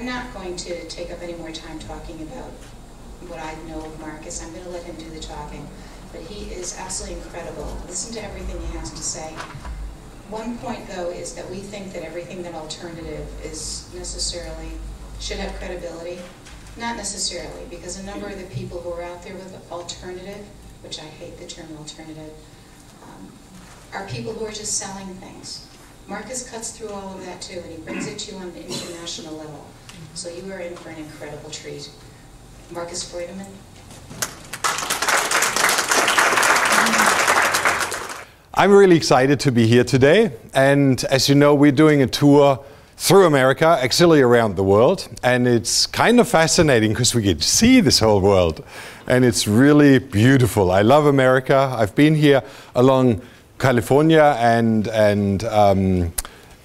I'm not going to take up any more time talking about what I know of Marcus. I'm going to let him do the talking. But he is absolutely incredible. Listen to everything he has to say. One point, though, is that we think that everything that alternative is necessarily, should have credibility. Not necessarily, because a number of the people who are out there with alternative, which I hate the term alternative, are people who are just selling things. Marcus cuts through all of that too, and he brings it to you on the international level. So you are in for an incredible treat. Marcus Freudemann. I'm really excited to be here today, and as you know, we're doing a tour through America, actually around the world, and it's kind of fascinating because we get to see this whole world, and it's really beautiful. I love America. I've been here along California and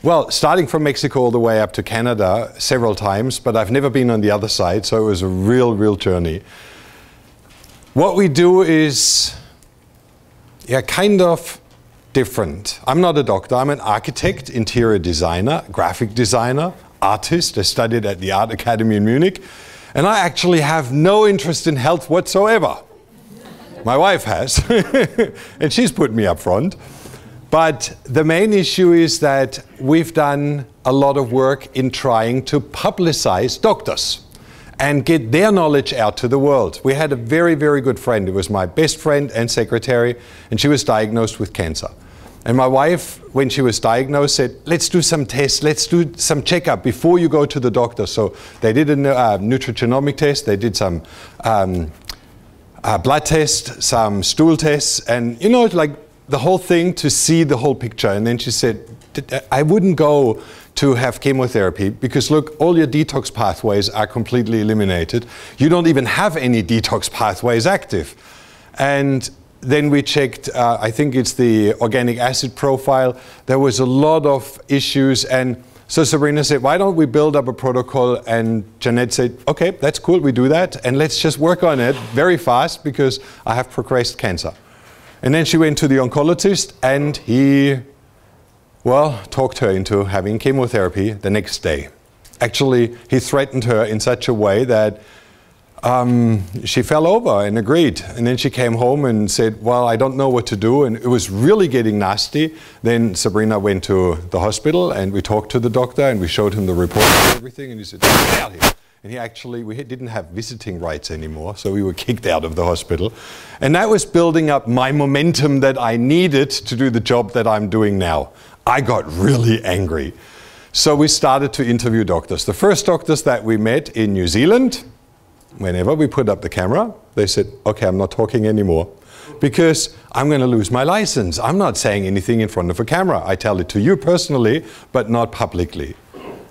well, starting from Mexico all the way up to Canada several times, but I've never been on the other side, so it was a real journey. What we do is, yeah, kind of different. I'm not a doctor, I'm an architect, interior designer, graphic designer, artist. I studied at the Art Academy in Munich, and I actually have no interest in health whatsoever. My wife has, and she's put me up front. But the main issue is that we've done a lot of work in trying to publicize doctors and get their knowledge out to the world. We had a very good friend. It was my best friend and secretary, and she was diagnosed with cancer. And my wife, when she was diagnosed, said, let's do some tests, let's do some checkup before you go to the doctor. So they did a nutrigenomic test, they did some blood tests, some stool tests, and you know, like the whole thing to see the whole picture. And then she said, I wouldn't go to have chemotherapy because look, all your detox pathways are completely eliminated. You don't even have any detox pathways active. And then we checked, I think it's the organic acid profile. There was a lot of issues, and so Sabrina said, why don't we build up a protocol? And Jeanette said, okay, that's cool, we do that, and let's just work on it very fast because I have progressed cancer. And then she went to the oncologist, and he, well, talked her into having chemotherapy the next day. Actually, he threatened her in such a way that she fell over and agreed. And then she came home and said, well, I don't know what to do. And it was really getting nasty. Then Sabrina went to the hospital and we talked to the doctor and we showed him the report and everything. And he said, get out here. And he actually, we didn't have visiting rights anymore. So we were kicked out of the hospital. And that was building up my momentum that I needed to do the job that I'm doing now. I got really angry. So we started to interview doctors. The first doctors that we met in New Zealand, whenever we put up the camera, they said, okay, I'm not talking anymore because I'm going to lose my license. I'm not saying anything in front of a camera. I tell it to you personally, but not publicly.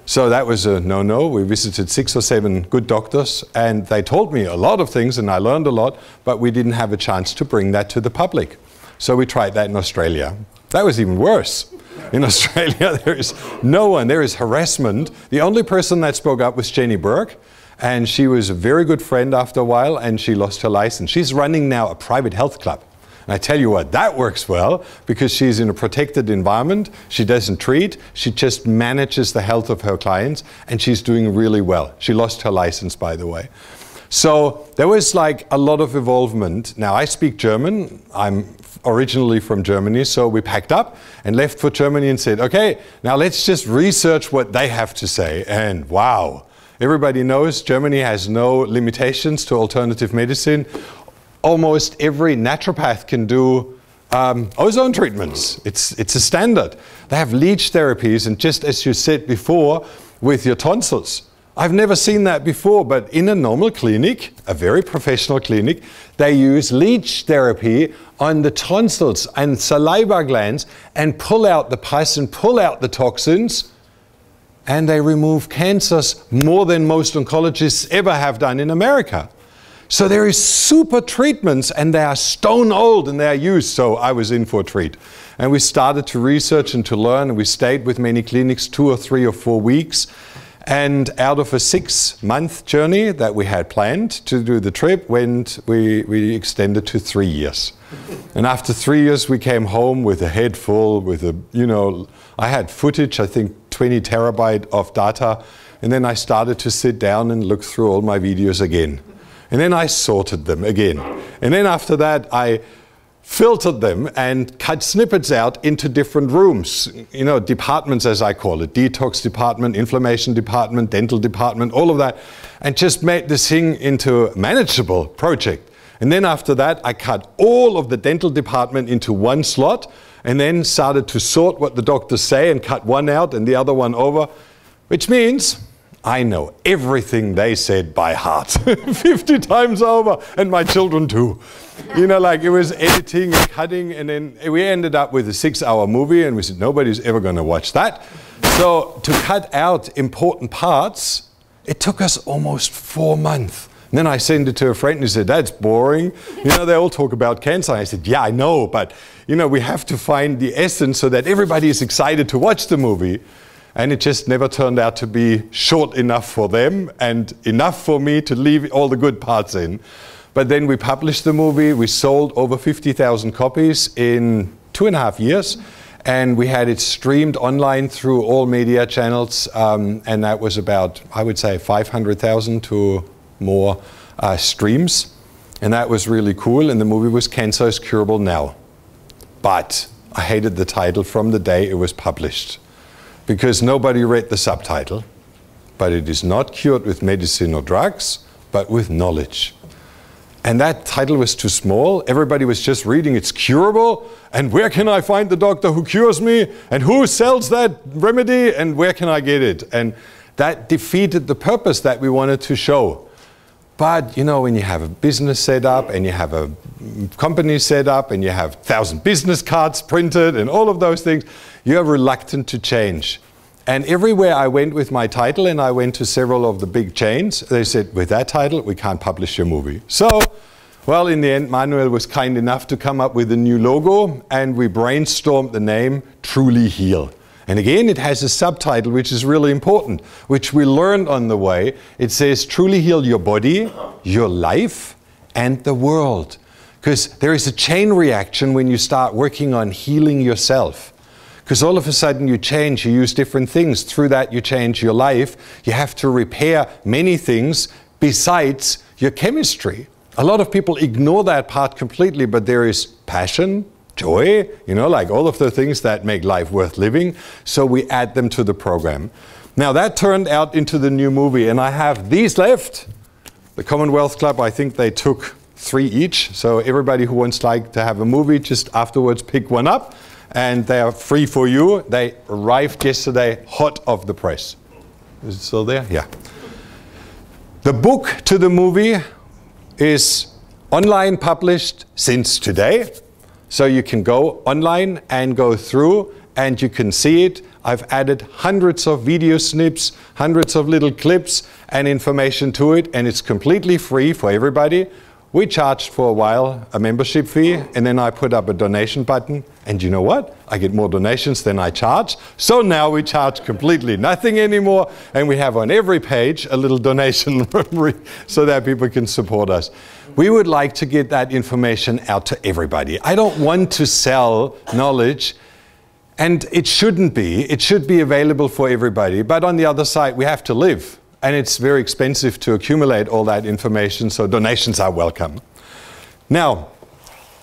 So that was a no-no. We visited 6 or 7 good doctors and they told me a lot of things and I learned a lot, but we didn't have a chance to bring that to the public. So we tried that in Australia. That was even worse. In Australia, there is no one. There is harassment. The only person that spoke up was Jenny Burke. And she was a very good friend after a while, and she lost her license. She's running now a private health club. And I tell you what, that works well, because she's in a protected environment. She doesn't treat, she just manages the health of her clients, and she's doing really well. She lost her license, by the way. So there was like a lot of involvement. Now I speak German. I'm originally from Germany, so we packed up and left for Germany and said, okay, now let's just research what they have to say. And wow. Everybody knows Germany has no limitations to alternative medicine. Almost every naturopath can do ozone treatments. It's a standard. They have leech therapies, and just as you said before, with your tonsils. I've never seen that before, but in a normal clinic, a very professional clinic, they use leech therapy on the tonsils and saliva glands and pull out the pus and pull out the toxins. And they remove cancers more than most oncologists ever have done in America. So there is super treatments and they are stone old and they are used. So I was in for a treat. And we started to research and to learn, and we stayed with many clinics 2 or 3 or 4 weeks. And out of a 6-month journey that we had planned to do the trip, we extended to 3 years. And after 3 years, we came home with a head full, with a, you know, I had footage, I think 20 terabyte of data and then I started to sit down and look through all my videos again. And then I sorted them again. And then after that, I filtered them and cut snippets out into different rooms, you know, departments as I call it, detox department, inflammation department, dental department, all of that, and just made this thing into a manageable project. And then after that, I cut all of the dental department into one slot, and then started to sort what the doctors say and cut one out and the other one over, which means I know everything they said by heart 50 times over, and my children too. You know, like it was editing and cutting, and then we ended up with a 6-hour movie, and we said, nobody's ever going to watch that. So to cut out important parts, it took us almost 4 months. And then I sent it to a friend and he said, that's boring. You know, they all talk about cancer. I said, yeah, I know, but you know, we have to find the essence so that everybody is excited to watch the movie. And it just never turned out to be short enough for them and enough for me to leave all the good parts in. But then we published the movie. We sold over 50,000 copies in 2.5 years. And we had it streamed online through all media channels. And that was about, I would say, 500,000 to more streams. And that was really cool. And the movie was Cancer is Curable Now. But I hated the title from the day it was published, because nobody read the subtitle. But it is not cured with medicine or drugs, but with knowledge. And that title was too small. Everybody was just reading it's curable, and where can I find the doctor who cures me, and who sells that remedy, and where can I get it? And that defeated the purpose that we wanted to show. But you know, when you have a business set up, and you have a company set up, and you have 1,000 business cards printed, and all of those things, you're reluctant to change. And everywhere I went with my title, and I went to several of the big chains, they said, with that title, we can't publish your movie. So, well, in the end, Manuel was kind enough to come up with a new logo, and we brainstormed the name Truly Heal. And again, it has a subtitle, which is really important, which we learned on the way. It says, truly heal your body, your life, and the world. Because there is a chain reaction when you start working on healing yourself. Because all of a sudden you change, you use different things. Through that you change your life. You have to repair many things besides your chemistry. A lot of people ignore that part completely, but there is passion, joy, you know, like all of the things that make life worth living. So we add them to the program. Now that turned out into the new movie, and I have these left. The Commonwealth Club, I think they took 3 each. So everybody who wants like to have a movie, just afterwards pick one up. And they are free for you. They arrived yesterday, hot off the press. Is it still there? Yeah. The book to the movie is online published since today. So you can go online and go through and you can see it. I've added hundreds of video snips, hundreds of little clips and information to it, and it's completely free for everybody. We charged for a while a membership fee, and then I put up a donation button, and you know what? I get more donations than I charge. So now we charge completely nothing anymore, and we have on every page a little donation so that people can support us. We would like to get that information out to everybody. I don't want to sell knowledge, and it shouldn't be. It should be available for everybody, but on the other side, we have to live. And it's very expensive to accumulate all that information, so donations are welcome. Now,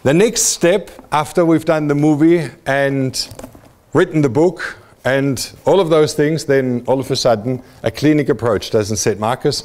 the next step after we've done the movie and written the book and all of those things, then all of a sudden a clinic approach doesn't say, Marcus,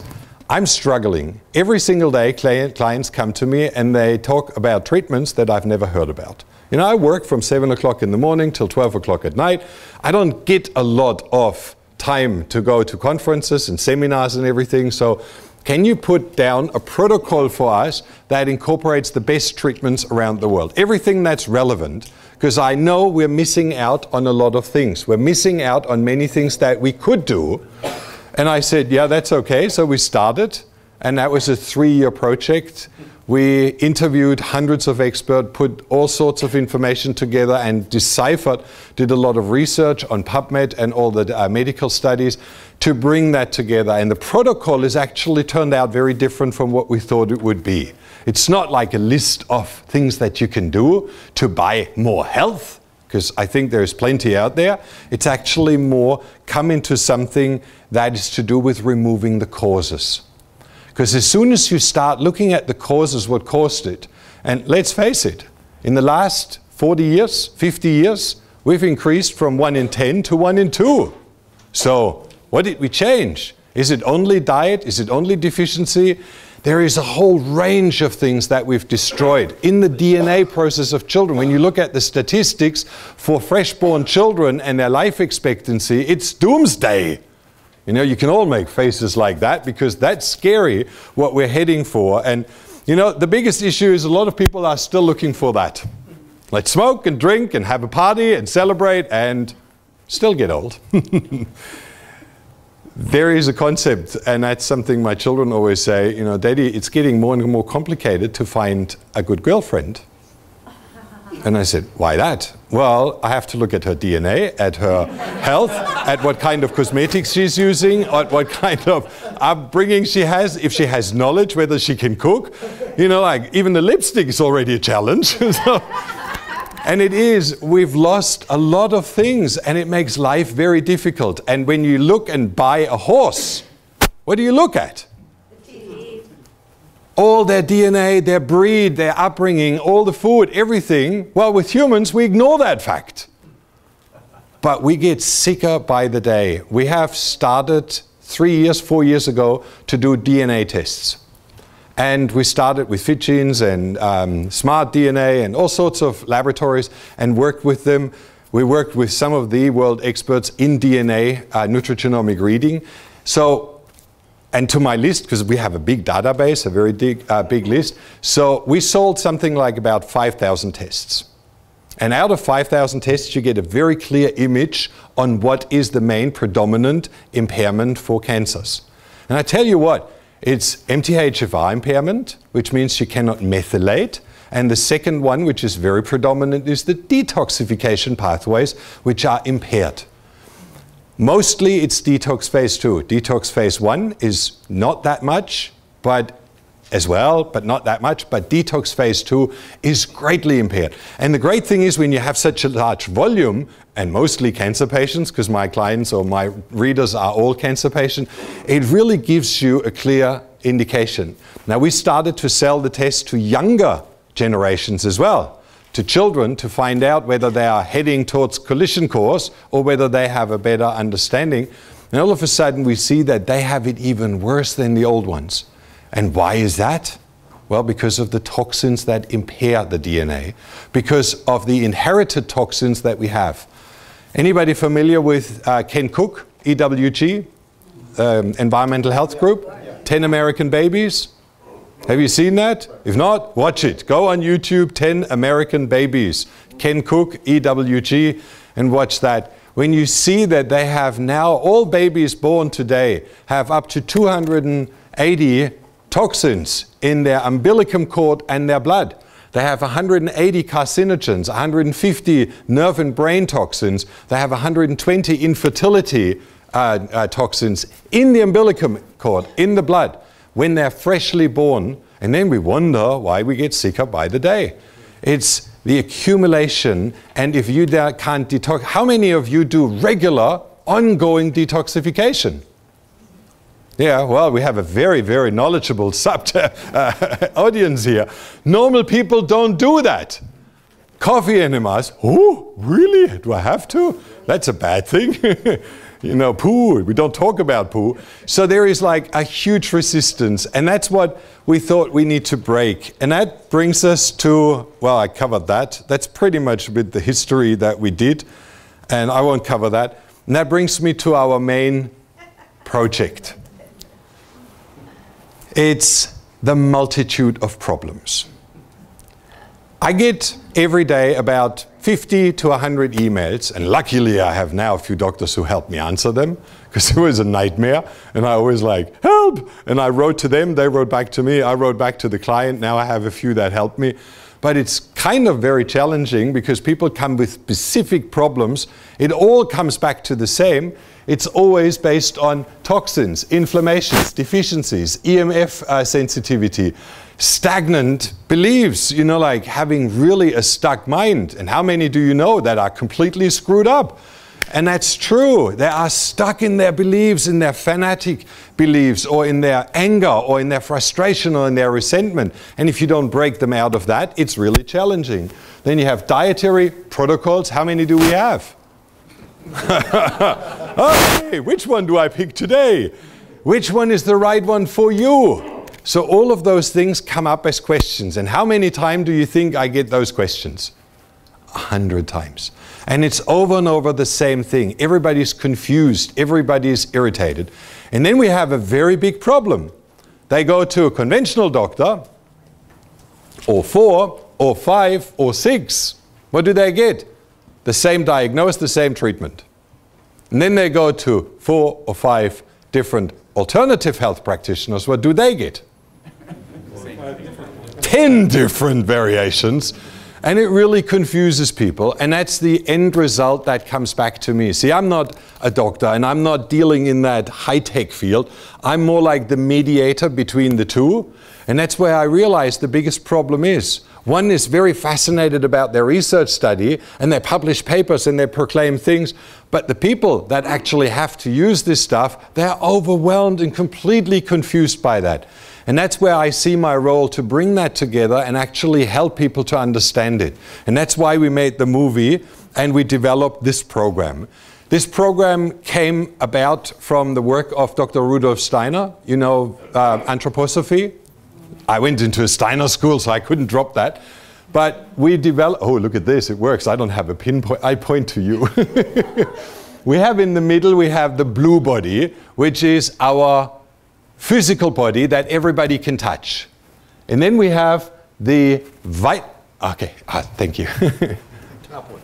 I'm struggling. Every single day clients come to me and they talk about treatments that I've never heard about. You know, I work from 7 o'clock in the morning till 12 o'clock at night. I don't get a lot of time to go to conferences and seminars and everything. So can you put down a protocol for us that incorporates the best treatments around the world? Everything that's relevant, because I know we're missing out on a lot of things. We're missing out on many things that we could do. And I said, yeah, that's okay. So we started, and that was a 3-year project. We interviewed hundreds of experts, put all sorts of information together and deciphered, did a lot of research on PubMed and all the medical studies to bring that together. And the protocol is actually turned out very different from what we thought it would be. It's not like a list of things that you can do to buy more health. because I think there's plenty out there. It's actually more come into something that is to do with removing the causes. Because as soon as you start looking at the causes, what caused it, and let's face it, in the last 40 years, 50 years, we've increased from 1 in 10 to 1 in 2. So what did we change? Is it only diet? Is it only deficiency? There is a whole range of things that we've destroyed in the DNA process of children. When you look at the statistics for fresh-born children and their life expectancy, it's doomsday. You know, you can all make faces like that because that's scary what we're heading for. And, you know, the biggest issue is a lot of people are still looking for that. Let's smoke and drink and have a party and celebrate and still get old. There is a concept, and that's something my children always say, you know, Daddy, it's getting more and more complicated to find a good girlfriend. And I said, why that? Well, I have to look at her DNA, at her health, at what kind of cosmetics she's using, at what kind of upbringing she has, if she has knowledge, whether she can cook. You know, like even the lipstick is already a challenge. And it is, we've lost a lot of things and it makes life very difficult. And when you look and buy a horse, what do you look at? All their DNA, their breed, their upbringing, all the food, everything. Well, with humans, we ignore that fact. But we get sicker by the day. We have started 3 years, 4 years ago to do DNA tests. And we started with FitGenes and Smart DNA and all sorts of laboratories and worked with them. We worked with some of the world experts in DNA, nutrigenomic reading. So, and to my list, because we have a big database, a very big list. So we sold something like about 5,000 tests. And out of 5,000 tests, you get a very clear image on what is the main predominant impairment for cancers. And I tell you what, it's MTHFR impairment, which means you cannot methylate. And the second one, which is very predominant, is the detoxification pathways, which are impaired. Mostly it's detox phase 2. Detox phase 1 is not that much, but as well, but not that much. But detox phase 2 is greatly impaired. And the great thing is when you have such a large volume, and mostly cancer patients, because my clients or my readers are all cancer patients, it really gives you a clear indication. Now we started to sell the test to younger generations as well, to children, to find out whether they are heading towards collision course or whether they have a better understanding. And all of a sudden we see that they have it even worse than the old ones. And why is that? Well, because of the toxins that impair the DNA, because of the inherited toxins that we have. Anybody familiar with Ken Cook, EWG, Environmental Health Group? 10 American Babies? Have you seen that? If not, watch it. Go on YouTube, 10 American Babies. Ken Cook, EWG, and watch that. When you see that they have now, all babies born today have up to 280 toxins in their umbilicum cord and their blood. They have 180 carcinogens, 150 nerve and brain toxins. They have 120 infertility toxins in the umbilicum cord, in the blood, when they're freshly born. And then we wonder why we get sicker by the day. It's the accumulation, and if you can't detox, how many of you do regular, ongoing detoxification? Yeah, well, we have a very, very knowledgeable audience here. Normal people don't do that. Coffee enemas, oh, really? Do I have to? That's a bad thing. You know, poo, we don't talk about poo. So there is like a huge resistance, and that's what we thought we need to break. And that brings us to, well, I covered that. That's pretty much with the history that we did, and I won't cover that. And that brings me to our main project. It's the multitude of problems. I get every day about 50 to 100 emails, and luckily I have now a few doctors who help me answer them, because it was a nightmare, and I always like, help! And I wrote to them, they wrote back to me, I wrote back to the client, now I have a few that help me. But it's kind of very challenging because people come with specific problems. It all comes back to the same. it's always based on toxins, inflammations, deficiencies, EMF sensitivity, stagnant beliefs, you know, like having really a stuck mind. And how many do you know that are completely screwed up? And that's true. They are stuck in their beliefs, in their fanatic beliefs, or in their anger, or in their frustration, or in their resentment. And if you don't break them out of that, it's really challenging. Then you have dietary protocols. How many do we have? Okay, which one do I pick today? Which one is the right one for you? So all of those things come up as questions. And how many times do you think I get those questions? 100 times. And it's over and over the same thing. Everybody's confused. Everybody's irritated. And then we have a very big problem. They go to a conventional doctor, or 4, or 5, or 6. What do they get? The same diagnosis, the same treatment. And then they go to 4 or 5 different alternative health practitioners. What do they get? 10 different variations. And it really confuses people, and that's the end result that comes back to me. See, I'm not a doctor, and I'm not dealing in that high-tech field. I'm more like the mediator between the two, and that's where I realize the biggest problem is. One is very fascinated about their research study, and they publish papers and they proclaim things, but the people that actually have to use this stuff, they're overwhelmed and completely confused by that. And that's where I see my role, to bring that together and actually help people to understand it. And that's why we made the movie and we developed this program. This program came about from the work of Dr. Rudolf Steiner, you know, anthroposophy. I went into a Steiner school, so I couldn't drop that. But we developed, oh, look at this, it works. I don't have a pinpoint, I point to you. We have in the middle, we have the blue body, which is our physical body that everybody can touch. And then we have the okay, thank you. Top one.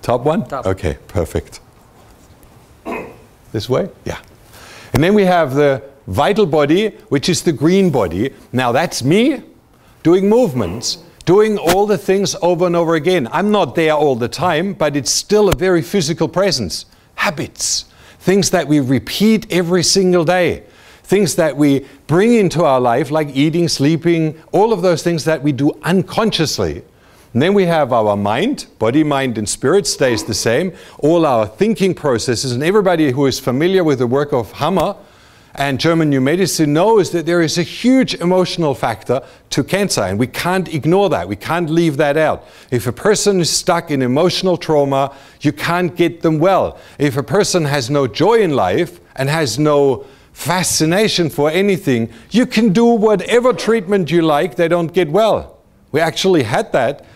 Top one? Top. Okay, perfect. This way? Yeah. And then we have the vital body, which is the green body. Now that's me doing movements, doing all the things over and over again. I'm not there all the time, but it's still a very physical presence. Habits, things that we repeat every single day. Things that we bring into our life, like eating, sleeping, all of those things that we do unconsciously. And then we have our mind, body, mind, and spirit stays the same. All our thinking processes, and everybody who is familiar with the work of Hammer and German New Medicine knows that there is a huge emotional factor to cancer, and we can't ignore that. We can't leave that out. If a person is stuck in emotional trauma, you can't get them well. If a person has no joy in life and has no fascination for anything, you can do whatever treatment you like, they don't get well. We actually had that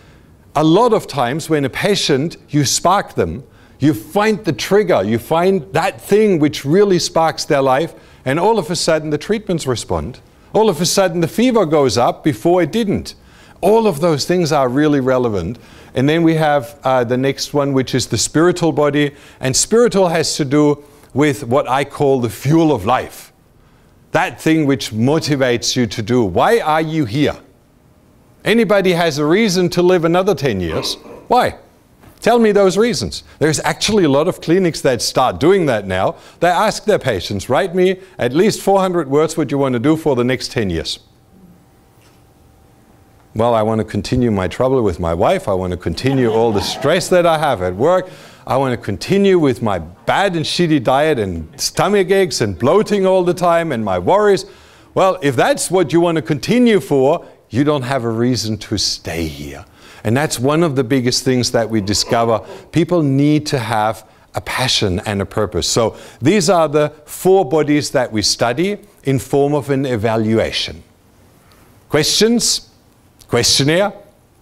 a lot of times when a patient, you spark them, you find the trigger, you find that thing which really sparks their life, and all of a sudden the treatments respond. All of a sudden the fever goes up before it didn't. All of those things are really relevant. And then we have the next one, which is the spiritual body, and spiritual has to do with what I call the fuel of life. That thing which motivates you to do. Why are you here? Anybody has a reason to live another 10 years? Why? Tell me those reasons. There's actually a lot of clinics that start doing that now. They ask their patients, write me at least 400 words what you want to do for the next 10 years. Well, I want to continue my trouble with my wife. I want to continue all the stress that I have at work. I want to continue with my bad and shitty diet and stomach aches and bloating all the time and my worries. Well, if that's what you want to continue for, you don't have a reason to stay here. And that's one of the biggest things that we discover. People need to have a passion and a purpose. So these are the 4 bodies that we study in form of an evaluation. Questions, questionnaire,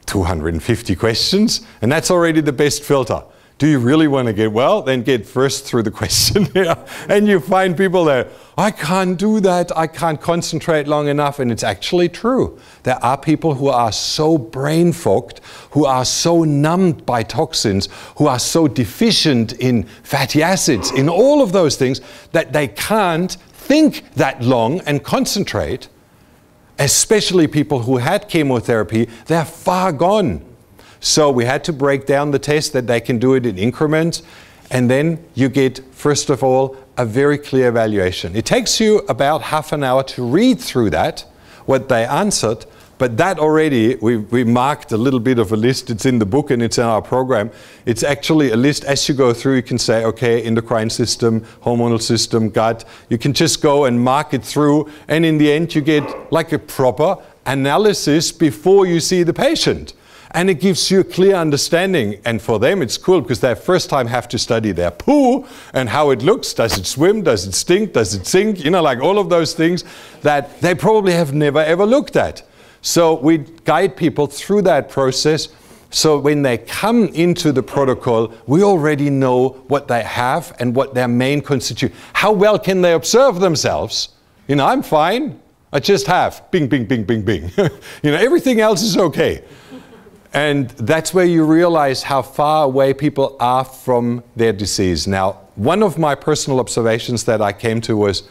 250 questions, and that's already the best filter. Do you really want to get well? Then get first through the questionnaire. And you find people there, I can't do that, I can't concentrate long enough. And it's actually true. There are people who are so brain fogged, who are so numbed by toxins, who are so deficient in fatty acids, in all of those things, that they can't think that long and concentrate. Especially people who had chemotherapy, they're far gone. So we had to break down the test that they can do it in increments. And then you get, first of all, a very clear evaluation. It takes you about half an hour to read through that, what they answered, but that already, we marked a little bit of a list. It's in the book and it's in our program. It's actually a list. As you go through, you can say, okay, endocrine system, hormonal system, gut. You can just go and mark it through. And in the end, you get like a proper analysis before you see the patient. And it gives you a clear understanding. And for them, it's cool because they first time have to study their poo and how it looks. Does it swim? Does it stink? Does it sink? You know, like all of those things that they probably have never ever looked at. So we guide people through that process. So when they come into the protocol, we already know what they have and what their main constitute. How well can they observe themselves? You know, I'm fine. I just have bing, bing, bing, bing, bing. You know, everything else is okay. And that's where you realize how far away people are from their disease. Now, one of my personal observations that I came to was,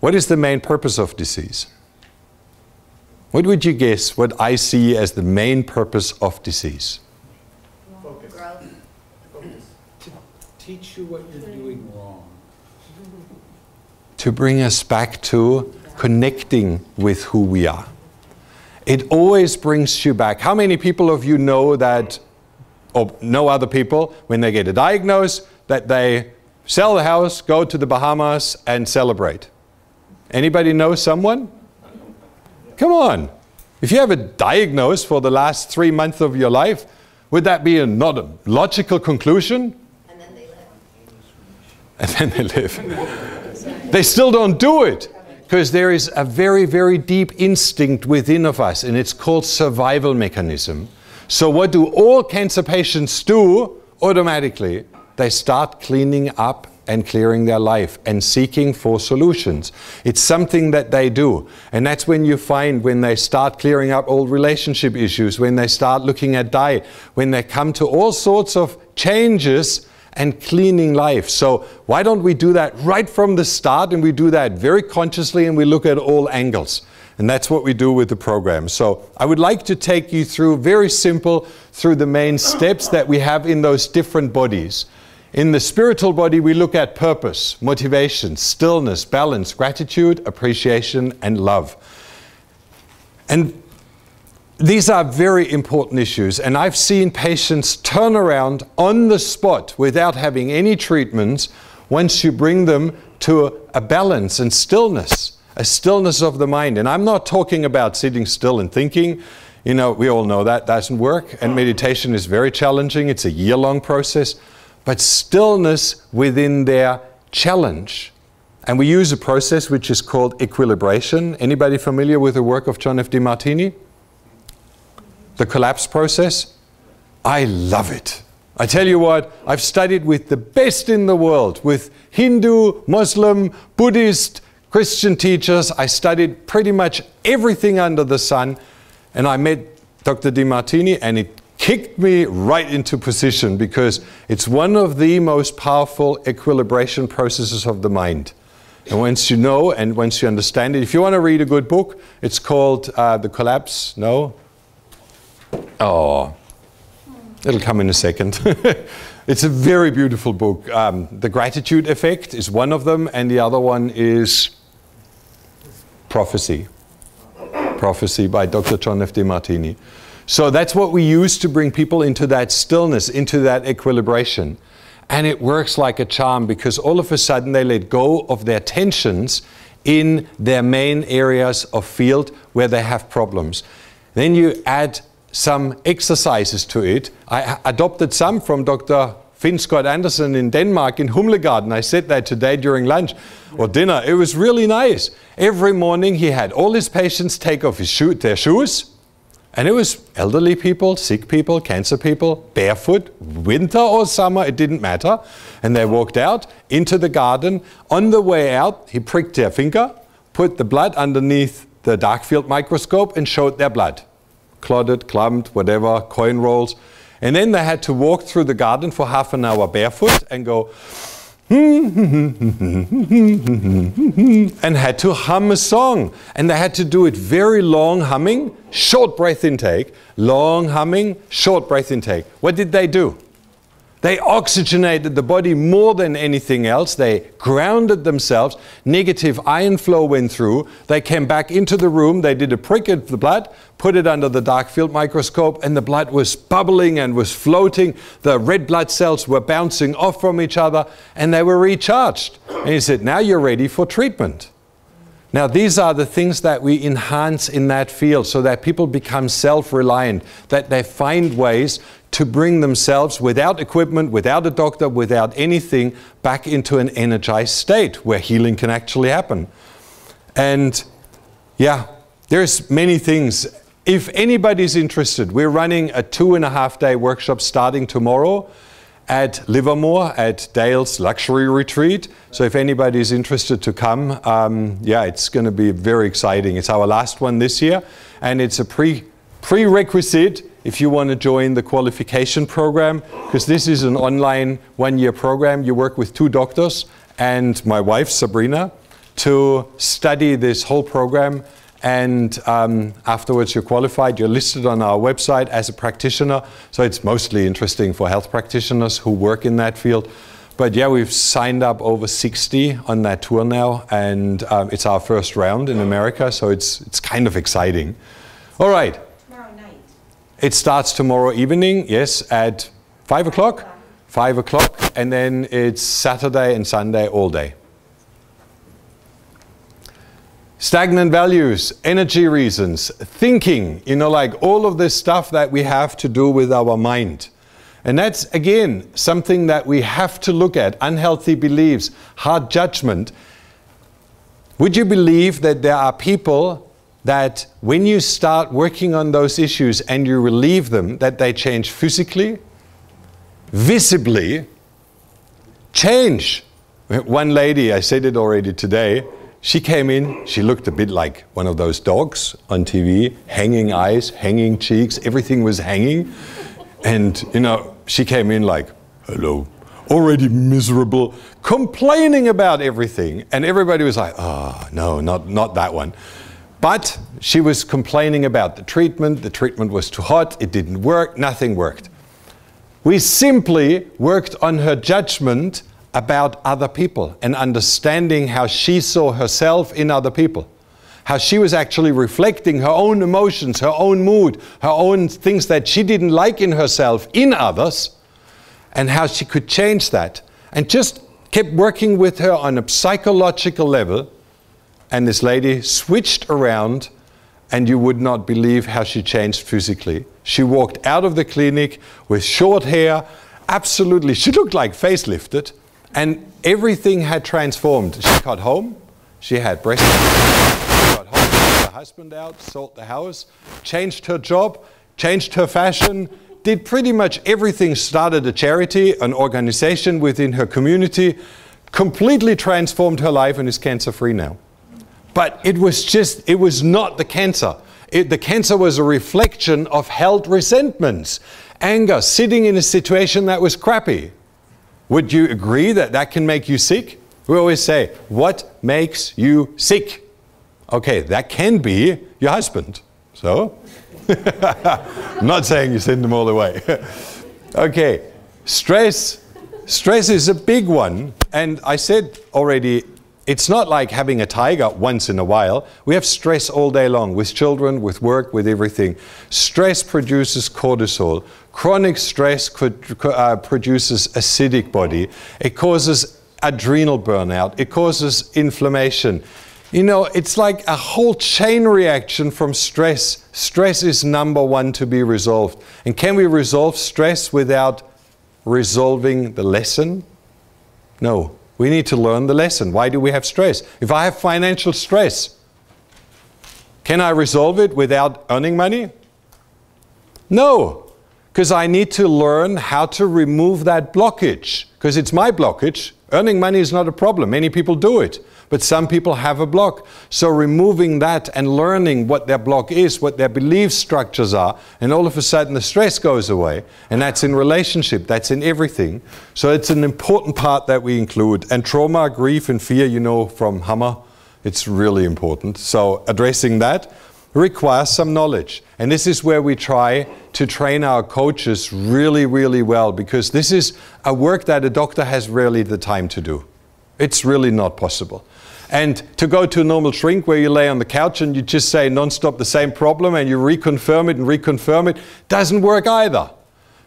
what is the main purpose of disease? What would you guess what I see as the main purpose of disease? Focus. Focus. To teach you what you're doing wrong. To bring us back to connecting with who we are. It always brings you back. How many people of you know that, or know other people, when they get a diagnosis, that they sell the house, go to the Bahamas and celebrate? Anybody know someone? Come on. If you have a diagnosis for the last 3 months of your life, would that be not a logical conclusion? And then they live. And then they live. They still don't do it. Because there is a very, very deep instinct within of us, and it's called survival mechanism. So what do all cancer patients do automatically? They start cleaning up and clearing their life and seeking for solutions. It's something that they do. And that's when you find when they start clearing up old relationship issues, when they start looking at diet, when they come to all sorts of changes and cleaning life. So why don't we do that right from the start, and we do that very consciously, and we look at all angles. And that's what we do with the program. So I would like to take you through, very simple, through the main steps that we have in those different bodies. In the spiritual body, we look at purpose, motivation, stillness, balance, gratitude, appreciation, and love. And these are very important issues, and I've seen patients turn around on the spot without having any treatments once you bring them to a balance and stillness, a stillness of the mind. And I'm not talking about sitting still and thinking. You know, we all know that doesn't work, and meditation is very challenging. It's a year-long process. But stillness within their challenge. And we use a process which is called equilibration. Anybody familiar with the work of John F. DeMartini? The collapse process? I love it. I tell you what, I've studied with the best in the world, with Hindu, Muslim, Buddhist, Christian teachers. I studied pretty much everything under the sun, and I met Dr. DeMartini, and it kicked me right into position, because it's one of the most powerful equilibration processes of the mind. And once you know and once you understand it, if you want to read a good book, it's called The Collapse. No? Oh, it'll come in a second. It's a very beautiful book. The Gratitude Effect is one of them, and the other one is Prophecy. Prophecy by Dr. John F. DeMartini. So that's what we use to bring people into that stillness, into that equilibration. And it works like a charm, because all of a sudden they let go of their tensions in their main areas of field where they have problems. Then you add some exercises to it. I adopted some from Dr. Finn Scott Anderson in Denmark, in Humlegarden. I said that today during lunch or dinner. It was really nice. Every morning he had all his patients take off their shoes. And it was elderly people, sick people, cancer people, barefoot, winter or summer, it didn't matter. And they walked out into the garden. On the way out, he pricked their finger, put the blood underneath the dark field microscope and showed their blood. Clotted, clumped, whatever, coin rolls. And then they had to walk through the garden for half an hour barefoot and go and had to hum a song. And they had to do it very long humming, short breath intake, long humming, short breath intake. What did they do? They oxygenated the body more than anything else. They grounded themselves. Negative ion flow went through. They came back into the room. They did a prick of the blood, put it under the dark field microscope, and the blood was bubbling and was floating. The red blood cells were bouncing off from each other, and they were recharged. And he said, now you're ready for treatment. Now, these are the things that we enhance in that field so that people become self-reliant, that they find ways to bring themselves without equipment, without a doctor, without anything, back into an energized state where healing can actually happen. And yeah, there's many things. If anybody's interested, we're running a 2.5-day workshop starting tomorrow at Livermore at Dale's Luxury Retreat. So if anybody's interested to come, yeah, it's going to be very exciting. It's our last one this year, and it's a prerequisite if you want to join the qualification program, because this is an online 1-year program. You work with 2 doctors and my wife, Sabrina, to study this whole program. And afterwards you're qualified. You're listed on our website as a practitioner. So it's mostly interesting for health practitioners who work in that field. But yeah, we've signed up over 60 on that tour now. And it's our first round in America. So it's kind of exciting. All right. Tomorrow night. It starts tomorrow evening, yes, at 5 o'clock. 5 o'clock. And then it's Saturday and Sunday all day. Stagnant values, energy reasons, thinking, you know, like all of this stuff that we have to do with our mind. And that's, again, something that we have to look at. Unhealthy beliefs, hard judgment. Would you believe that there are people that when you start working on those issues and you relieve them, that they change physically, visibly, change? One lady, I said it already today, she came in, she looked a bit like one of those dogs on TV, hanging eyes, hanging cheeks, everything was hanging. And, you know, she came in like, hello, already miserable, complaining about everything. And everybody was like, oh, no, not that one. But she was complaining about the treatment was too hot, it didn't work, nothing worked. We simply worked on her judgment about other people and understanding how she saw herself in other people. How she was actually reflecting her own emotions, her own mood, her own things that she didn't like in herself in others, and how she could change that. And just kept working with her on a psychological level, and this lady switched around, and you would not believe how she changed physically. She walked out of the clinic with short hair, absolutely, she looked like facelifted. And everything had transformed. She got home, she had breast cancer, she got home, took her husband out, sold the house, changed her job, changed her fashion, did pretty much everything, started a charity, an organization within her community, completely transformed her life and is cancer-free now. But it was not the cancer. The cancer was a reflection of held resentments, anger, sitting in a situation that was crappy. Would you agree that that can make you sick? We always say, what makes you sick? Okay, that can be your husband. So, I'm not saying you send them all away. Okay, stress. Stress is a big one. And I said already, it's not like having a tiger once in a while. We have stress all day long with children, with work, with everything. Stress produces cortisol. Chronic stress produces acidic body. It causes adrenal burnout. It causes inflammation. You know, it's like a whole chain reaction from stress. Stress is number one to be resolved. And can we resolve stress without resolving the lesson? No. We need to learn the lesson. Why do we have stress? If I have financial stress, can I resolve it without earning money? No, because I need to learn how to remove that blockage, because it's my blockage. Earning money is not a problem. Many people do it, but some people have a block. So removing that and learning what their block is, what their belief structures are, and all of a sudden the stress goes away. And that's in relationship, that's in everything. So it's an important part that we include. And trauma, grief, and fear, you know, from Hammer, it's really important. So addressing that. requires some knowledge. And this is where we try to train our coaches really, really well, because this is a work that a doctor has rarely the time to do. It's really not possible. And to go to a normal shrink where you lay on the couch and you just say non-stop the same problem and you reconfirm it, doesn't work either.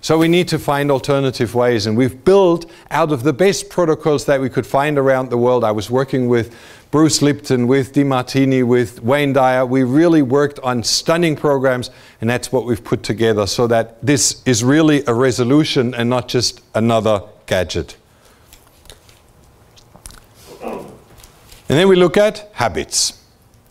So we need to find alternative ways, and we've built out of the best protocols that we could find around the world. I was working with Bruce Lipton, with DeMartini, with Wayne Dyer. We really worked on stunning programs, and that's what we've put together so that this is really a resolution and not just another gadget. And then we look at habits.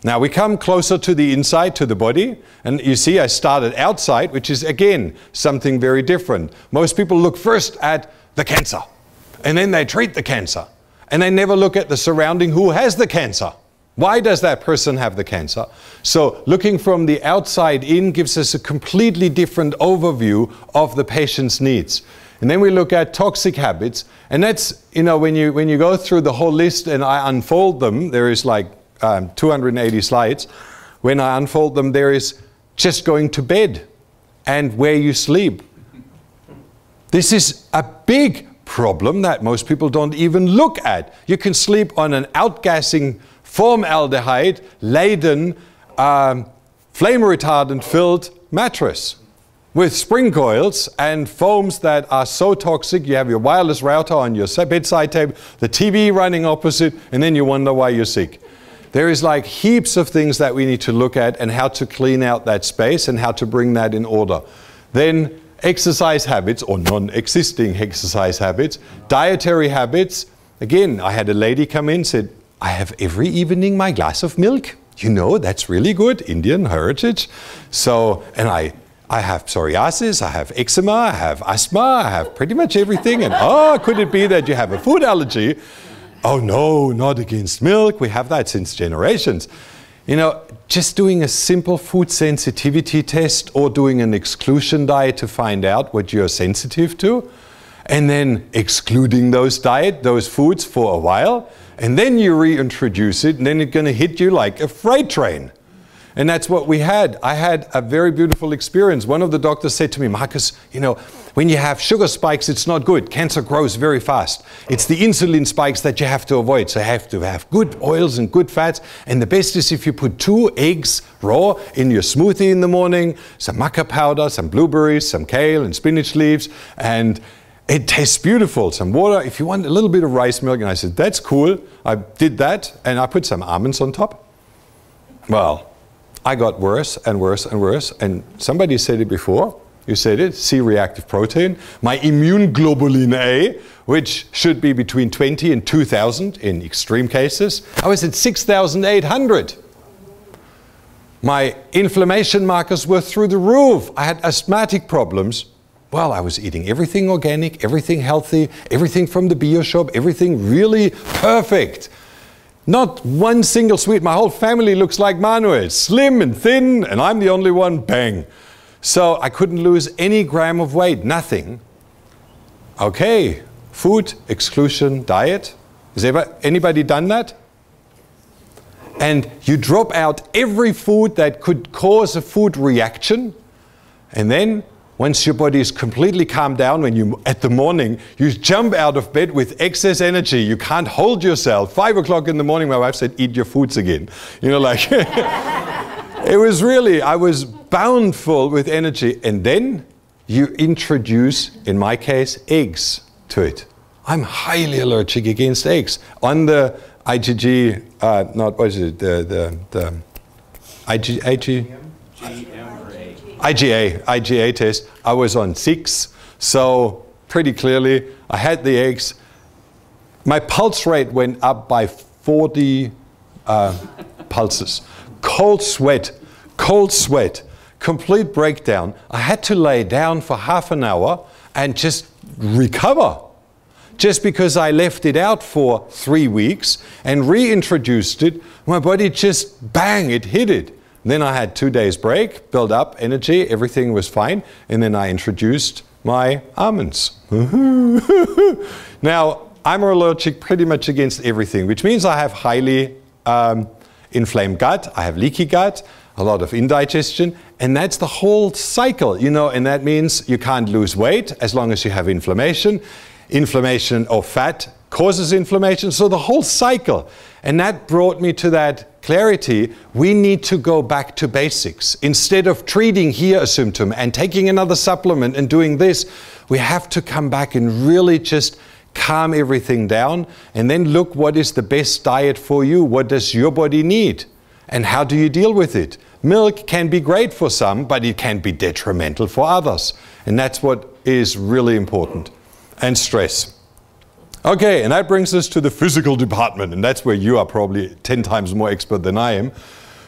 Now we come closer to the inside, to the body, and you see I started outside, which is again something very different. Most people look first at the cancer, and then they treat the cancer, and they never look at the surrounding who has the cancer. Why does that person have the cancer? So looking from the outside in gives us a completely different overview of the patient's needs. And then we look at toxic habits, and that's, you know, when you go through the whole list and I unfold them, there is like 280 slides. When I unfold them, there is just going to bed and where you sleep. This is a big problem that most people don't even look at. You can sleep on an outgassing formaldehyde laden, flame retardant filled mattress with spring coils and foams that are so toxic. You have your wireless router on your bedside table, the TV running opposite, and then you wonder why you're sick. There is like heaps of things that we need to look at and how to clean out that space and how to bring that in order. Then exercise habits or non-existing exercise habits, dietary habits. Again, I had a lady come in and said, I have every evening my glass of milk. You know, that's really good, Indian heritage. So, and I have psoriasis, I have eczema, I have asthma, I have pretty much everything. And oh, could it be that you have a food allergy? Oh no, not against milk. We have that since generations. You know, just doing a simple food sensitivity test or doing an exclusion diet to find out what you're sensitive to, and then excluding those foods for a while, and then you reintroduce it, and then it's going to hit you like a freight train. And that's what we had. I had a very beautiful experience. One of the doctors said to me, Marcus, you know, when you have sugar spikes, it's not good. Cancer grows very fast. It's the insulin spikes that you have to avoid. So you have to have good oils and good fats. And the best is if you put 2 eggs raw in your smoothie in the morning, some maca powder, some blueberries, some kale and spinach leaves, and it tastes beautiful. Some water, if you want a little bit of rice milk. And I said, that's cool. I did that, and I put some almonds on top. Well, I got worse and worse and worse, and somebody said it before, you said it, C-reactive protein. My immune globulin A, which should be between 20 and 2,000 in extreme cases, I was at 6,800. My inflammation markers were through the roof. I had asthmatic problems. Well, I was eating everything organic, everything healthy, everything from the bio shop, everything really perfect. Not one single sweet. My whole family looks like Manuel, slim and thin, and I'm the only one, bang. So I couldn't lose any gram of weight, nothing. Okay, food exclusion diet. Has anybody done that? And you drop out every food that could cause a food reaction, and then once your body is completely calmed down, when you, at the morning, you jump out of bed with excess energy. You can't hold yourself. 5 o'clock in the morning, my wife said, eat your foods again. You know, like, it was really, I was bound full with energy. And then you introduce, in my case, eggs to it. I'm highly allergic against eggs. On the IgG, IgA test, I was on 6, so pretty clearly I had the eggs. My pulse rate went up by 40 pulses. Cold sweat, complete breakdown. I had to lay down for half an hour and just recover. Just because I left it out for 3 weeks and reintroduced it, my body just, bang, it hit it. Then I had 2 days break, built up energy, everything was fine, and then I introduced my almonds. Now, I'm allergic pretty much against everything, which means I have highly inflamed gut, I have leaky gut, a lot of indigestion, and that's the whole cycle, you know, and that means you can't lose weight as long as you have inflammation. Inflammation or fat causes inflammation, so the whole cycle. And that brought me to that clarity. We need to go back to basics. Instead of treating here a symptom and taking another supplement and doing this, we have to come back and really just calm everything down and then look what is the best diet for you. What does your body need? And how do you deal with it? Milk can be great for some, but it can be detrimental for others. And that's what is really important. And stress. Okay, and that brings us to the physical department, and that's where you are probably 10 times more expert than I am.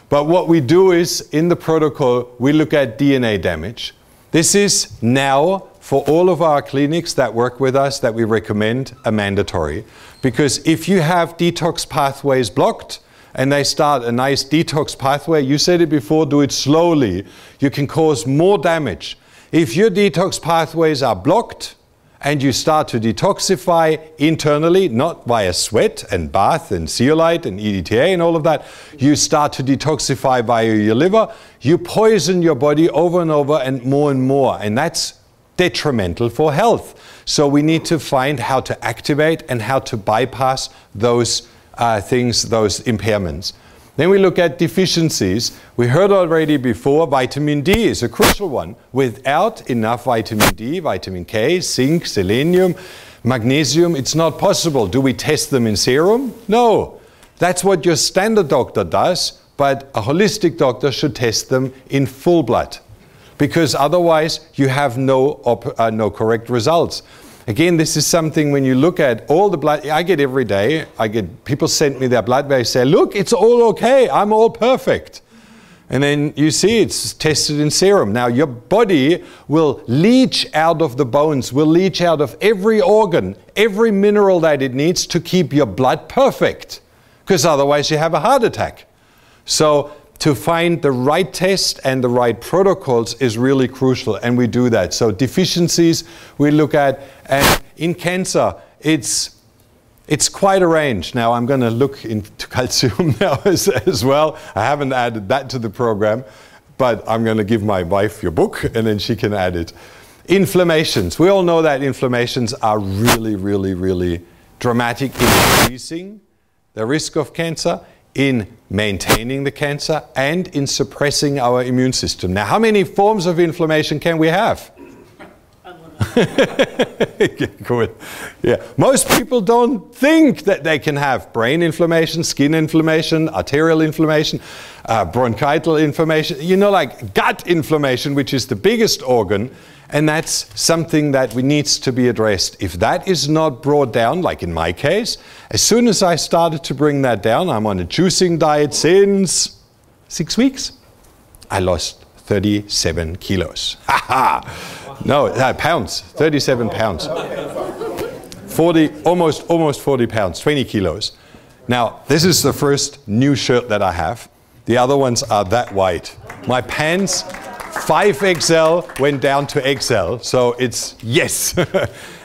But what we do is, in the protocol, we look at DNA damage. This is now, for all of our clinics that work with us, that we recommend a mandatory. Because if you have detox pathways blocked, and they start a nice detox pathway, you said it before, do it slowly, you can cause more damage. If your detox pathways are blocked, and you start to detoxify internally, not via sweat and bath and zeolite and EDTA and all of that, you start to detoxify via your liver, you poison your body over and over and more, and that's detrimental for health. So we need to find how to activate and how to bypass those things, those impairments. Then we look at deficiencies. We heard already before, vitamin D is a crucial one. Without enough vitamin D, vitamin K, zinc, selenium, magnesium, it's not possible. Do we test them in serum? No. That's what your standard doctor does, but a holistic doctor should test them in full blood, because otherwise you have no correct results. Again, this is something when you look at all the blood, I get every day, people send me their blood, they say, look, it's all okay, I'm all perfect. And then you see it's tested in serum. Now your body will leach out of the bones, will leach out of every organ, every mineral that it needs to keep your blood perfect, because otherwise you have a heart attack. So to find the right test and the right protocols is really crucial, and we do that. So deficiencies we look at, and in cancer, it's quite a range. Now I'm going to look into calcium now as well. I haven't added that to the program, but I'm going to give my wife your book, and then she can add it. Inflammations. We all know that inflammations are really dramatic in increasing the risk of cancer, in maintaining the cancer, and in suppressing our immune system. Now, how many forms of inflammation can we have? Good. Yeah. Most people don't think that they can have brain inflammation, skin inflammation, arterial inflammation, bronchial inflammation, you know, like gut inflammation, which is the biggest organ, and that's something that needs to be addressed. If that is not brought down, like in my case, as soon as I started to bring that down, I'm on a juicing diet since 6 weeks, I lost 37 kilos. No, pounds, 37 pounds. 40, almost 40 pounds, 20 kilos. Now, this is the first new shirt that I have. The other ones are that wide. My pants, 5XL went down to XL, so it's yes.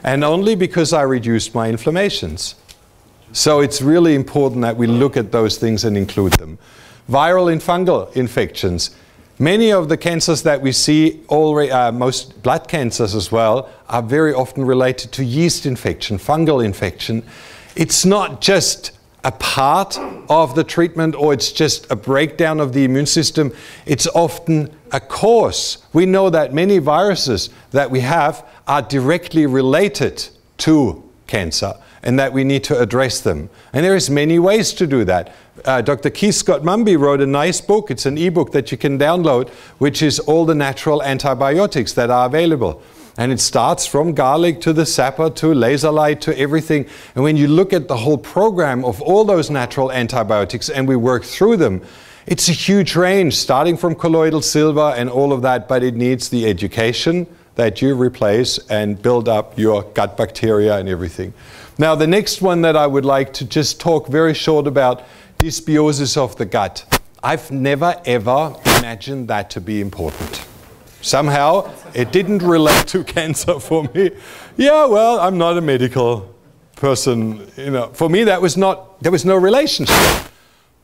And only because I reduced my inflammations. So it's really important that we look at those things and include them. Viral and fungal infections. Many of the cancers that we see, most blood cancers as well, are very often related to yeast infection, fungal infection. It's not just a part of the treatment, or it's just a breakdown of the immune system. It's often a cause. We know that many viruses that we have are directly related to cancer, and that we need to address them. And there is many ways to do that. Dr. Keith Scott Mumby wrote a nice book. It's an ebook that you can download, which is all the natural antibiotics that are available. And it starts from garlic to the sapper to laser light to everything. And when you look at the whole program of all those natural antibiotics and we work through them, it's a huge range, starting from colloidal silver and all of that, but it needs the education that you replace and build up your gut bacteria and everything. Now, the next one that I would like to just talk very short about, dysbiosis of the gut. I've never ever imagined that to be important. Somehow, it didn't relate to cancer for me. Yeah, well, I'm not a medical person. You know, for me, there was no relationship.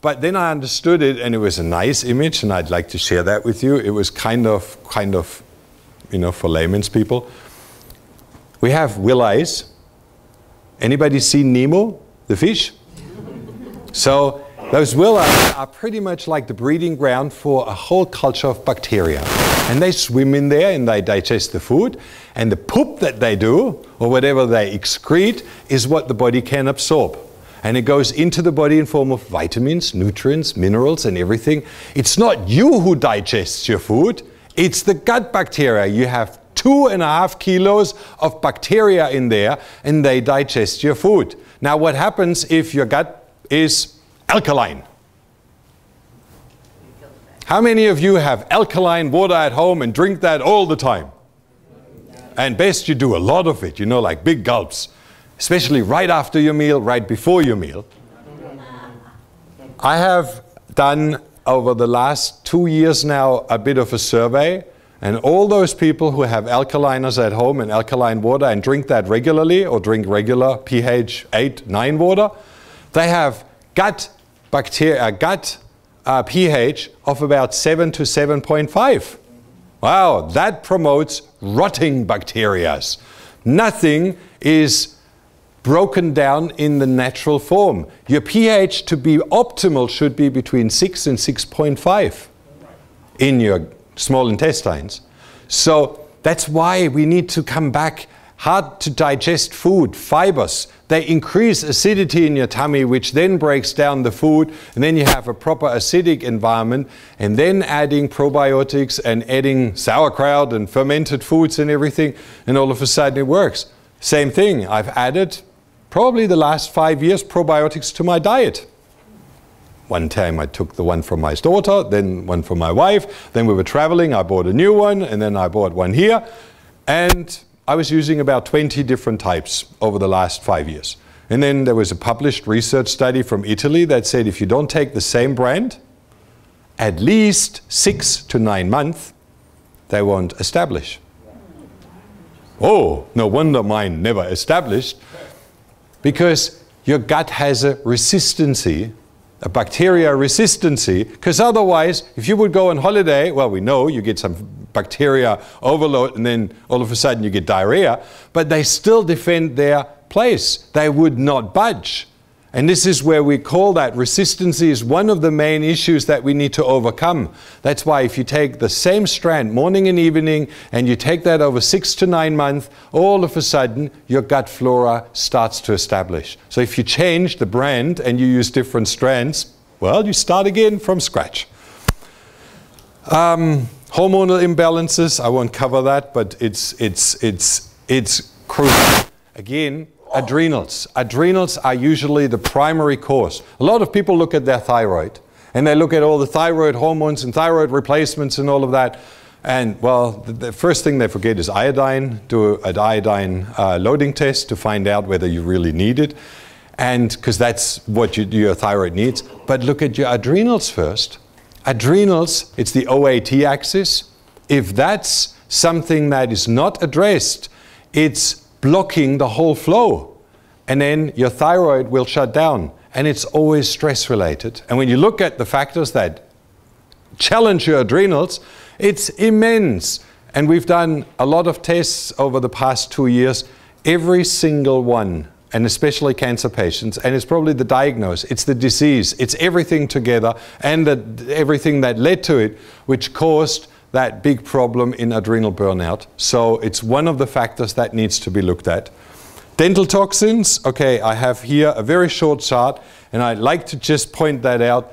But then I understood it, and it was a nice image, and I'd like to share that with you. It was kind of, you know, for layman's people. We have willies. Anybody seen Nemo, the fish? So those willies are pretty much like the breeding ground for a whole culture of bacteria. And they swim in there and they digest the food. And the poop that they do, or whatever they excrete, is what the body can absorb. And it goes into the body in form of vitamins, nutrients, minerals, and everything. It's not you who digests your food, it's the gut bacteria. You have 2.5 kilos of bacteria in there, and they digest your food. Now, what happens if your gut is alkaline? How many of you have alkaline water at home and drink that all the time? And best you do a lot of it, you know, like big gulps. Especially right after your meal, right before your meal. I have done over the last 2 years now a bit of a survey, and all those people who have alkaliners at home and alkaline water and drink that regularly, or drink regular pH 8, 9 water, they have gut bacteria, pH of about 7 to 7.5. Wow, that promotes rotting bacteria. Nothing is broken down in the natural form. Your pH to be optimal should be between 6 and 6.5 in your small intestines. So that's why we need to come back. Hard to digest food, fibers, they increase acidity in your tummy, which then breaks down the food, and then you have a proper acidic environment, and then adding probiotics and adding sauerkraut and fermented foods and everything, and all of a sudden it works. Same thing, I've added probably the last 5 years probiotics to my diet. One time I took the one from my daughter, then one from my wife, then we were traveling, I bought a new one, and then I bought one here, and I was using about 20 different types over the last 5 years. And then there was a published research study from Italy that said if you don't take the same brand, at least 6 to 9 months, they won't establish. Oh, no wonder mine never established, because your gut has a resistancy, a bacteria resistancy, because otherwise, if you would go on holiday, well, we know you get some bacteria overload and then all of a sudden you get diarrhea, but they still defend their place. They would not budge. And this is where we call that resistancy is one of the main issues that we need to overcome. That's why if you take the same strand morning and evening and you take that over 6 to 9 months, all of a sudden your gut flora starts to establish. So if you change the brand and you use different strands, well, you start again from scratch. Hormonal imbalances, I won't cover that, but it's crucial. Again, adrenals. Adrenals are usually the primary cause. A lot of people look at their thyroid and they look at all the thyroid hormones and thyroid replacements and all of that. And well, the first thing they forget is iodine. Do an iodine loading test to find out whether you really need it. And because that's what your thyroid needs. But look at your adrenals first. Adrenals, it's the OAT axis. If that's something that is not addressed, it's blocking the whole flow. And then your thyroid will shut down. And it's always stress related. And when you look at the factors that challenge your adrenals, it's immense. And we've done a lot of tests over the past 2 years. Every single one, and especially cancer patients, and it's probably the diagnosis, it's the disease, it's everything together, and everything that led to it, which caused that big problem in adrenal burnout. So it's one of the factors that needs to be looked at. Dental toxins, okay, I have here a very short chart, and I'd like to just point that out.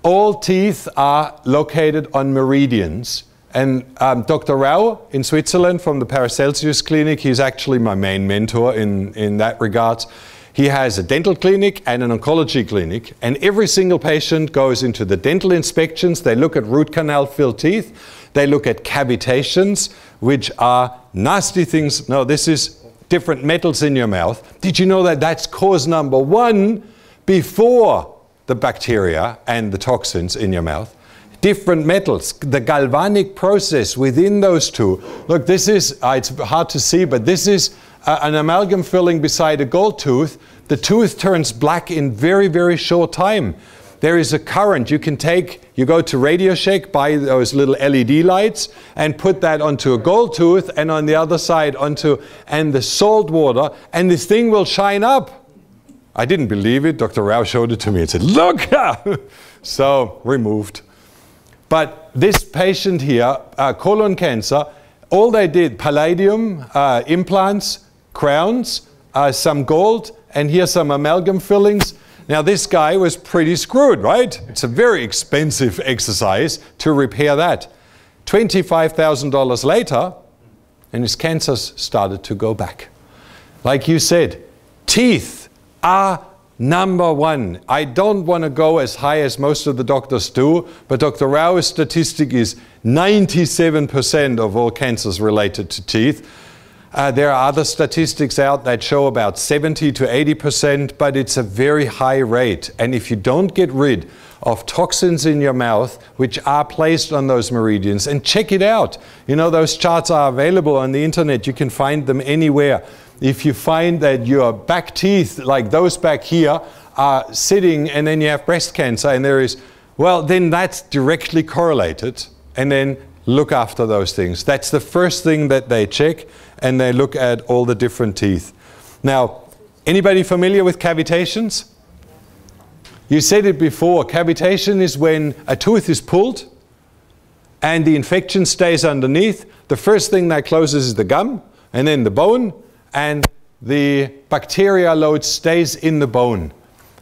All teeth are located on meridians. And Dr. Rau in Switzerland from the Paracelsus Clinic, he's actually my main mentor in that regards. He has a dental clinic and an oncology clinic, and every single patient goes into the dental inspections. They look at root canal filled teeth. They look at cavitations, which are nasty things. No, this is different metals in your mouth. Did you know that that's cause number 1 before the bacteria and the toxins in your mouth? Different metals, the galvanic process within those two. Look, this is, it's hard to see, but this is an amalgam filling beside a gold tooth. The tooth turns black in very, very short time. there is a current. You go to Radio Shack, buy those little LED lights, and put that onto a gold tooth, and on the other side and the salt water, and this thing will shine up. I didn't believe it. Dr. Rao showed it to me and said, look! So, removed. But this patient here, colon cancer, all they did, palladium, implants, crowns, some gold, and here's some amalgam fillings. Now this guy was pretty screwed, right? It's a very expensive exercise to repair that. $25,000 later, and his cancers started to go back. Like you said, teeth are number one. I don't want to go as high as most of the doctors do, but Dr. Rao's statistic is 97% of all cancers related to teeth. There are other statistics out that show about 70 to 80%, but it's a very high rate. And if you don't get rid of toxins in your mouth, which are placed on those meridians, and check it out. You know, those charts are available on the internet. You can find them anywhere. If you find that your back teeth, like those back here, are sitting and then you have breast cancer and there is, well, then that's directly correlated. And then look after those things. That's the first thing that they check, and they look at all the different teeth. Now, anybody familiar with cavitations? You said it before, cavitation is when a tooth is pulled and the infection stays underneath. The first thing that closes is the gum, and then the bone, and the bacteria load stays in the bone.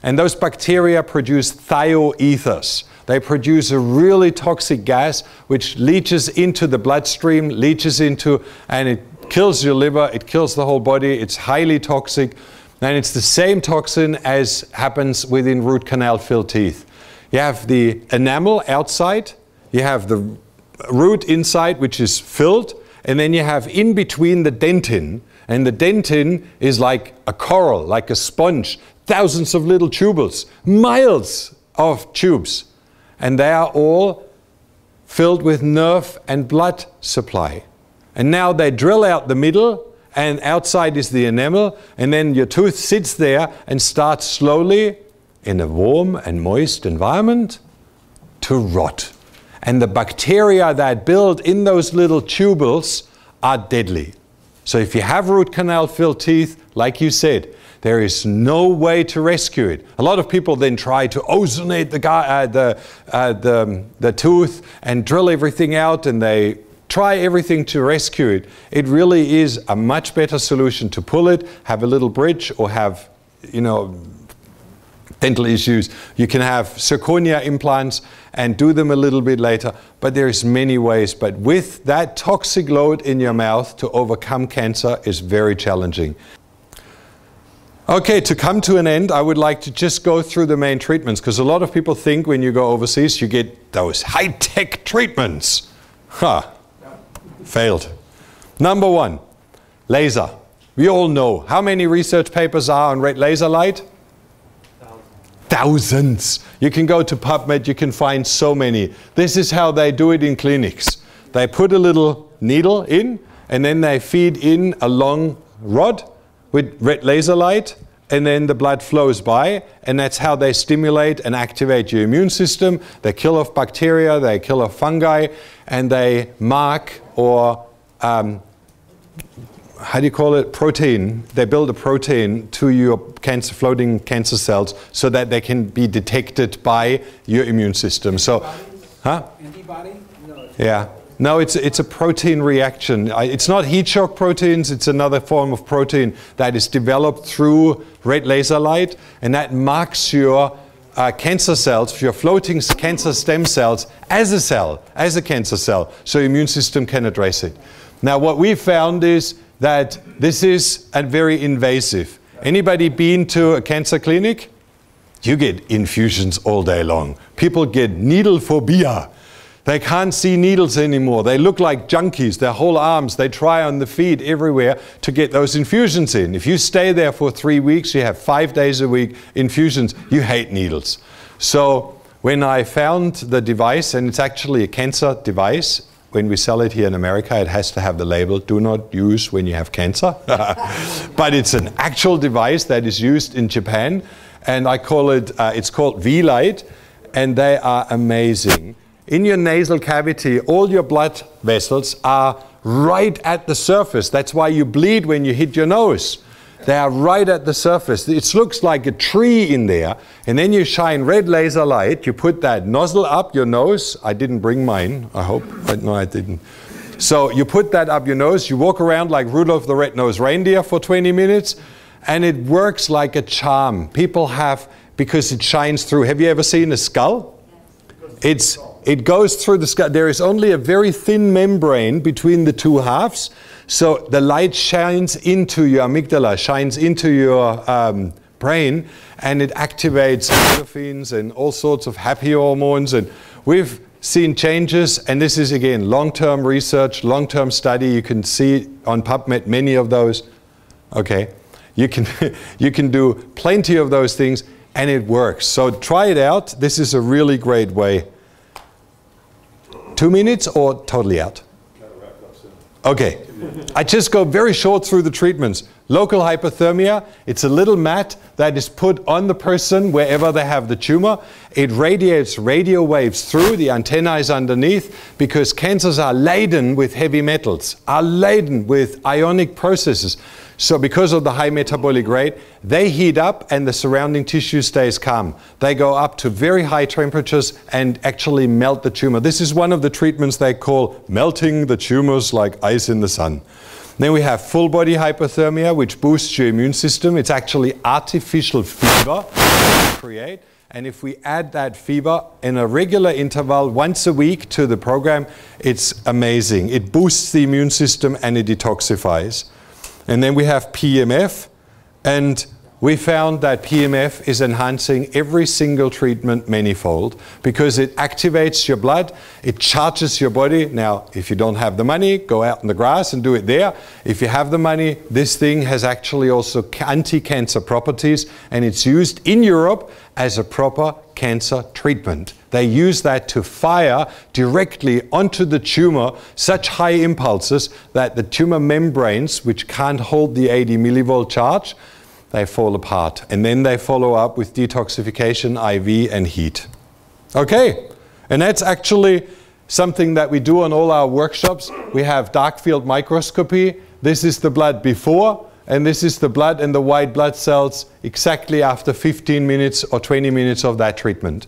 And those bacteria produce thioethers. They produce a really toxic gas which leaches into the bloodstream, and it kills your liver, it kills the whole body, it's highly toxic, and it's the same toxin as happens within root canal filled teeth. You have the enamel outside, you have the root inside which is filled, and then you have in between the dentin, and the dentin is like a coral, like a sponge, thousands of little tubules, miles of tubes. And they are all filled with nerve and blood supply. And now they drill out the middle, and outside is the enamel, and then your tooth sits there and starts slowly, in a warm and moist environment, to rot. And the bacteria that build in those little tubules are deadly. So if you have root canal filled teeth, like you said, there is no way to rescue it. A lot of people then try to ozonate the tooth and drill everything out, and they try everything to rescue it. It really is a much better solution to pull it, have a little bridge, or have, you know, dental issues. You can have zirconia implants and do them a little bit later, but there's many ways. But with that toxic load in your mouth, to overcome cancer is very challenging. Okay, to come to an end, I would like to just go through the main treatments, because a lot of people think when you go overseas you get those high-tech treatments. Failed. Number one, laser. We all know. How many research papers are on red laser light? Thousands. You can go to PubMed, you can find so many. This is how they do it in clinics. They put a little needle in, and then they feed in a long rod with red laser light, and then the blood flows by, and that's how they stimulate and activate your immune system. They kill off bacteria, they kill off fungi, and they mark, or how do you call it, protein. They build a protein to your floating cancer cells so that they can be detected by your immune system. So, Antibody? No. Yeah. No, it's a protein reaction. It's not heat shock proteins, it's another form of protein that is developed through red laser light, and that marks your cancer cells, your floating cancer stem cells, as a cell, as a cancer cell, so your immune system can address it. Now what we found is that this is very invasive. Anybody been to a cancer clinic? You get infusions all day long. People get needle phobia. They can't see needles anymore. They look like junkies. Their whole arms, they try on the feet everywhere to get those infusions in. If you stay there for 3 weeks, you have 5 days a week infusions. You hate needles. So when I found the device, and it's actually a cancer device, when we sell it here in America, it has to have the label, do not use when you have cancer. But it's an actual device that is used in Japan, and I call it, it's called V-Light. and they are amazing. In your nasal cavity, all your blood vessels are right at the surface. That's why you bleed when you hit your nose. They are right at the surface. It looks like a tree in there. And then you shine red laser light. You put that nozzle up your nose. I didn't bring mine, I hope. No, I didn't. So you put that up your nose. You walk around like Rudolph the Red-Nosed Reindeer for 20 minutes. And it works like a charm. People have, because it shines through. Have you ever seen a skull? It goes through the skull. There is only a very thin membrane between the two halves. So the light shines into your amygdala, shines into your brain, and it activates endorphins and all sorts of happy hormones. And we've seen changes, and this is again long-term research, long-term study. You can see on PubMed many of those. Okay, you can do plenty of those things, and it works. So try it out. This is a really great way. 2 minutes or totally out? Okay, I just go very short through the treatments. Local hypothermia, it's a little mat that is put on the person wherever they have the tumor. It radiates radio waves through, the antenna is underneath, because cancers are laden with heavy metals, are laden with ionic processes. So because of the high metabolic rate, they heat up and the surrounding tissue stays calm. They go up to very high temperatures and actually melt the tumor. This is one of the treatments they call melting the tumors like ice in the sun. Then we have full body hypothermia, which boosts your immune system. It's actually artificial fever we create. And if we add that fever in a regular interval once a week to the program, it's amazing. It boosts the immune system and it detoxifies. And then we have PEMF, and we found that PEMF is enhancing every single treatment manifold because it activates your blood, it charges your body. Now, if you don't have the money, go out in the grass and do it there. If you have the money, this thing has actually also anti-cancer properties, and it's used in Europe as a proper cancer treatment. They use that to fire directly onto the tumor such high impulses that the tumor membranes, which can't hold the 80 millivolt charge, they fall apart. And then they follow up with detoxification, IV, and heat. Okay, and that's actually something that we do on all our workshops. We have dark field microscopy. This is the blood before, and this is the blood and the white blood cells exactly after 15 minutes or 20 minutes of that treatment.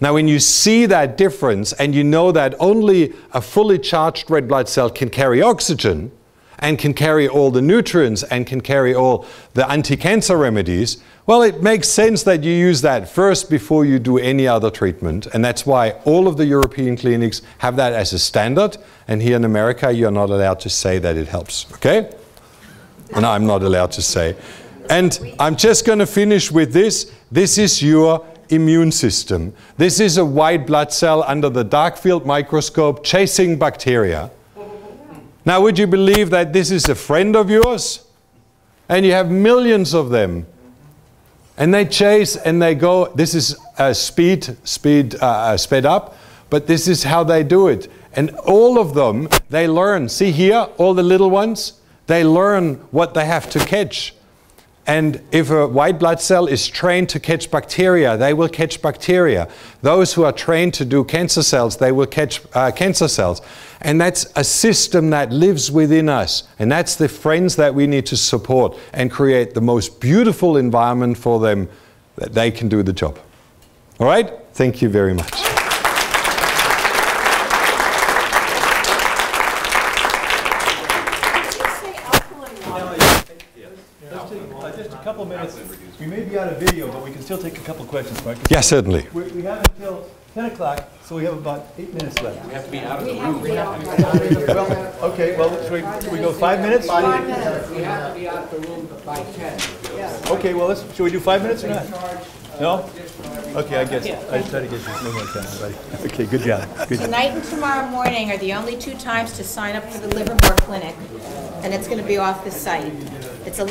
Now, when you see that difference and you know that only a fully charged red blood cell can carry oxygen and can carry all the nutrients and can carry all the anti-cancer remedies, well, it makes sense that you use that first before you do any other treatment. And that's why all of the European clinics have that as a standard. And here in America, you're not allowed to say that it helps, okay? And I'm not allowed to say. And I'm just going to finish with this. This is your immune system. This is a white blood cell under the dark field microscope chasing bacteria. Now, would you believe that this is a friend of yours? And you have millions of them. And they chase and they go. This is sped up, but this is how they do it. And all of them, they learn. See here, all the little ones? They learn what they have to catch. And if a white blood cell is trained to catch bacteria, they will catch bacteria. Those who are trained to do cancer cells, they will catch cancer cells. And that's a system that lives within us. And that's the friends that we need to support and create the most beautiful environment for them that they can do the job. All right? Thank you very much. Just a couple minutes. We may be out of video, but we can still take a couple questions, Mark. Yes, certainly. We have until 10 o'clock, so we have about 8 minutes left. We have to be out of the room. Well, okay, well, should we go 5 minutes? 5 minutes. We have to be out of the room by 10. Okay, well, should we do 5 minutes or not? No? Okay, I guess. I try to get you no more time, buddy. Okay, good job. Good job. Tonight and tomorrow morning are the only 2 times to sign up for the Livermore Clinic, and it's going to be off the site. It's a